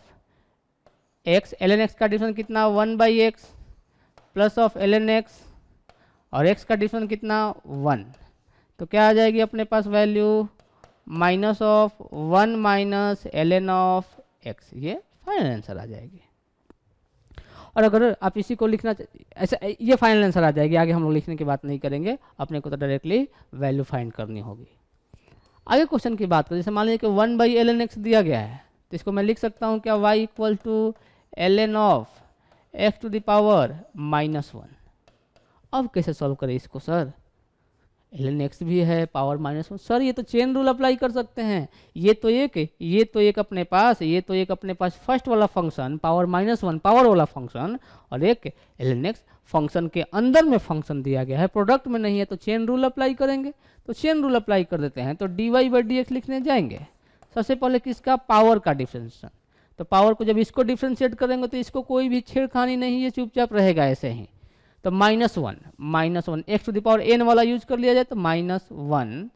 x ln x का डिफरेंस कितना 1 by x plus of ln x और x का डिफरेंस कितना 1, तो क्या आ जाएगी अपने पास value minus of 1 minus ln of x। ये फाइनल आंसर आ जाएगी। और अगर आप इसी को लिखना ऐसा, ये फाइनल आंसर आ जाएगी। आगे हम लोग लिखने की बात नहीं करेंगे, अपने को तो डायरेक्टली वैल्यू फाइंड करनी होगी। आगे क्वेश्चन की बात करें, जैसे मान लीजिए कि 1 बाई ln x दिया गया है, तो इसको मैं लिख सकता हूँ क्या, y equal to ln of x to the power minus 1। अब कैसे सॉल्व करें इसको सर, ln x भी है पावर माइनस 1, सर ये तो चेन रूल अप्लाई कर सकते हैं। ये तो एक अपने पास फर्स्ट वाला फंक्शन पावर माइनस 1 पावर वाला फंक्शन, और एक ln x फंक्शन के अंदर में फंक्शन दिया गया है, प्रोडक्ट में नहीं है, तो चेन रूल अप्लाई करेंगे। तो चेन रूल अप्लाई कर देते हैं, तो dy बाई dx लिखने जाएंगे। सबसे पहले किसका, पावर का डिफरेंशिएशन। तो पावर को जब इसको डिफ्रेंशिएट करेंगे तो इसको कोई भी छेड़खानी नहीं है, चुपचाप रहेगा ऐसे ही। तो minus one x to the power n वाला यूज कर लिया जाए, तो माइनस 1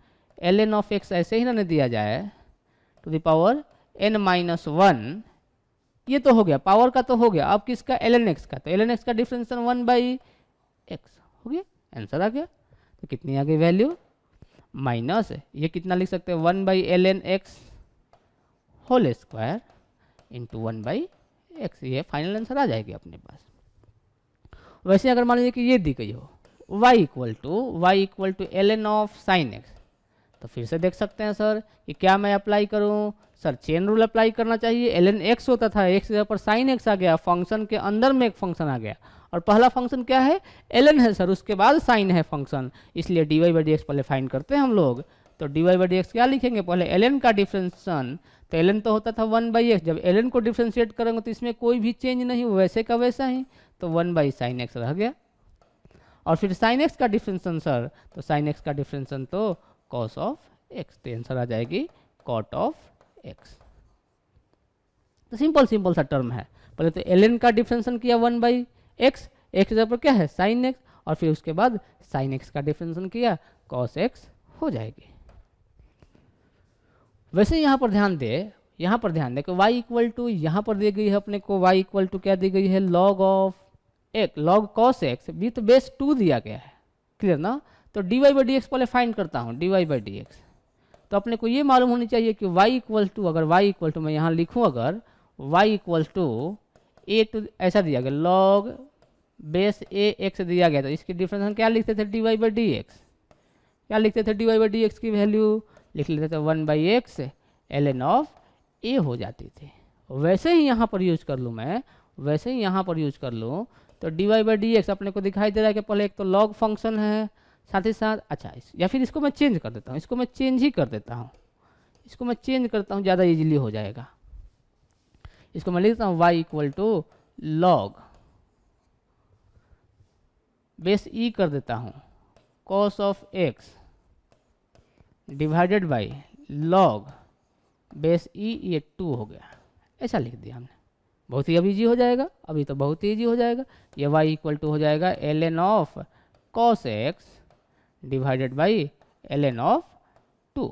ln ऑफ एक्स ऐसे ही ना दिया जाए to the power n minus 1। ये तो हो गया, पावर का तो हो गया। अब किसका, ln x का, तो ln x का डिफरेंशिएशन 1 बाई एक्स हो गया, आंसर आ गया। तो कितनी आ गई वैल्यू, माइनस ये कितना लिख सकते हैं 1 by ln x whole square into 1 by x. ये फाइनल आंसर आ जाएगी अपने पास। वैसे अगर मान लीजिए कि ये दी गई हो y equal to ln of sine x, तो फिर से देख सकते हैं सर कि क्या मैं अप्लाई करूं, सर चेन रूल अप्लाई करना चाहिए। ln x होता था, x के ऊपर साइन x आ गया, फंक्शन के अंदर में एक फंक्शन आ गया, और पहला फंक्शन क्या है, ln है सर, उसके बाद साइन है फंक्शन, इसलिए dy बाई dx पहले फाइंड करते हैं हम लोग। तो dy बाई dx क्या लिखेंगे, पहले ln का डिफरेंशिएशन, तो ln तो होता था 1 बाई एक्स, जब ln को डिफ्रेंशिएट करेंगे तो इसमें कोई भी चेंज नहीं, वैसे का वैसा ही, तो 1 बाई साइन एक्स रह गया। और फिर साइन एक्स का डिफरेंशिएशन सर, तो साइन एक्स का डिफरेंशिएशन तो कॉस ऑफ एक्स, तो आंसर आ जाएगी कॉट ऑफ एक्स। तो सिंपल सा टर्म है। पहले तो ln का डिफरेंशिएशन किया 1 बाई एक्स, एक्स पर क्या है साइन एक्स, और फिर उसके बाद साइन एक्स का डिफरेंशिएशन किया कॉस एक्स हो जाएगी। वैसे यहाँ पर ध्यान दे कि y इक्वल टू यहाँ पर दी गई है अपने को, y इक्वल टू क्या दी गई है, लॉग ऑफ एक log cos x with base 2 दिया गया है, क्लियर ना। तो dy बाई डी एक्स पहले फाइंड करता हूँ, dy बाई डी एक्स। तो अपने को ये मालूम होनी चाहिए कि y इक्वल टू, अगर y इक्वल टू मैं यहाँ लिखूँ, अगर y equal to a to ऐसा दिया गया, लॉग बेस ए एक्स दिया गया, तो इसकी डिफरेंस क्या लिखते थे, dy बाई डी एक्स। क्या लिखते थे, dy बाई डी एक्स की वैल्यू लिख लेते थे 1 बाई एक्स ln ऑफ ए हो जाती थी। वैसे ही यहाँ पर यूज कर लूँ, तो dy बाई डी एक्स अपने को दिखाई दे रहा है कि पहले एक तो लॉग फंक्शन है, साथ ही साथ या फिर इसको मैं चेंज कर देता हूँ, इसको मैं चेंज करता हूँ, ज़्यादा इजीली हो जाएगा। इसको मैं लिखता हूँ y equal to log base e कर देता हूँ, cos of x divided by log base e, ये 2 हो गया, ऐसा लिख दिया हमने। बहुत ही अब ईजी हो जाएगा, अभी तो बहुत ही ईजी हो जाएगा। ये y इक्वल टू हो जाएगा ln of cos x divided by ln of 2।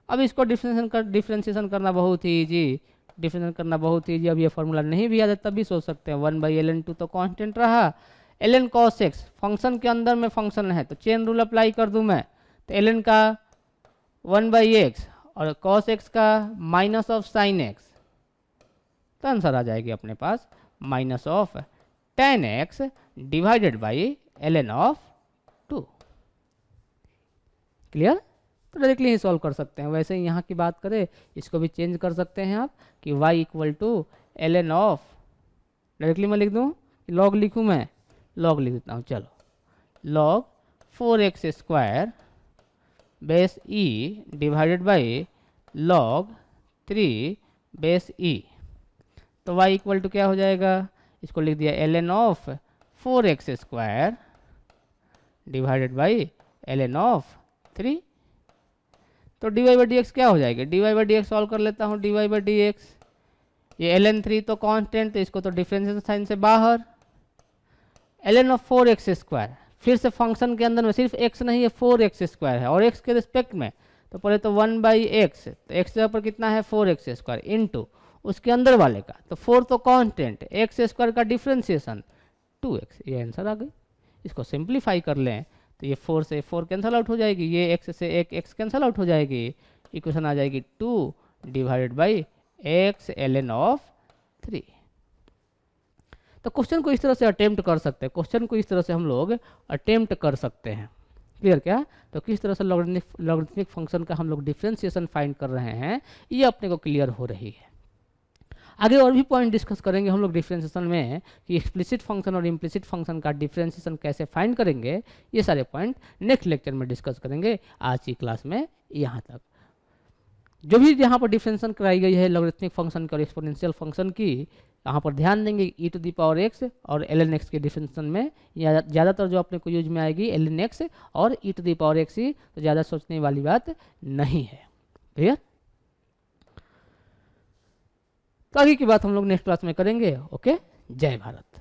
अब इसको डिफ्रेंशिएशन करना बहुत ही ईजी, डिफरेंशिएशन करना बहुत ईजी। अब ये फॉर्मूला नहीं भी याद है तब भी सोच सकते हैं, 1/ln2 तो कांस्टेंट रहा, ln cos x फंक्शन के अंदर में फंक्शन है तो चेन रूल अप्लाई कर दूं मैं, तो ln का 1/x और cos x का माइनस ऑफ साइन x, तो आंसर आ जाएगी अपने पास minus of tan x divided by ln of 2। Clear? तो डायरेक्टली ही सॉल्व कर सकते हैं। वैसे ही यहाँ की बात करें, इसको भी चेंज कर सकते हैं आप कि y equal to ln of, directly मैं लिख दूँ कि लॉग लिखूँ, मैं लॉग लिख देता हूँ, चलो log 4x square base e divided by log 3 base e। तो y इक्वल टू क्या हो जाएगा, इसको लिख दिया ln of 4x square divided by ln of 3। तो dy बाई डी एक्स क्या हो जाएगा, dy by d x solve कर लेता हूँ, dy बाई डी एक्स, ये ln3 तो कांस्टेंट, तो इसको तो डिफरेंशियल साइन से बाहर, ln ऑफ 4x स्क्वायर, फिर से फंक्शन के अंदर में सिर्फ x नहीं है 4x स्क्वायर है और x के रिस्पेक्ट में, तो पहले तो 1/x, तो x जगह पर कितना है 4x स्क्वायर इंटू उसके अंदर वाले का, तो 4 तो कांस्टेंट, x स्क्वायर का डिफरेंशिएशन 2x, ये आंसर आ गई। इसको सिंप्लीफाई कर लें तो ये 4 से 4 कैंसिल आउट हो जाएगी, ये x से एक x कैंसिल आउट हो जाएगी, इक्वेशन आ जाएगी 2 divided by x ln of 3। तो क्वेश्चन को इस तरह से अटेम्प्ट कर सकते हैं, क्वेश्चन को इस तरह से हम लोग अटेम्प्ट कर सकते हैं। क्लियर क्या? तो किस तरह से लॉगरिथमिक फंक्शन का हम लोग डिफरेंशिएशन फाइंड कर रहे हैं, ये अपने को क्लियर हो रही है। आगे और भी पॉइंट डिस्कस करेंगे हम लोग डिफरेंशिएशन में कि एक्सप्लिसिट फंक्शन और इम्प्लिसिट फंक्शन का डिफरेंशिएशन कैसे फाइंड करेंगे, ये सारे पॉइंट नेक्स्ट लेक्चर में डिस्कस करेंगे। आज की क्लास में यहाँ तक। जो भी यहाँ पर डिफरेंशिएशन कराई गई है लॉगरिथमिक फंक्शन की और एक्सपोनेंशियल फंक्शन की, यहाँ पर ध्यान देंगे e⁻x और ln x के डिफरेंशिएशन में ज़्यादातर जो अपने को यूज में आएगी ln x और e⁻x ही, तो ज़्यादा सोचने वाली बात नहीं है। क्लियर? तो आगे की बात हम लोग नेक्स्ट क्लास में करेंगे। ओके, जय भारत।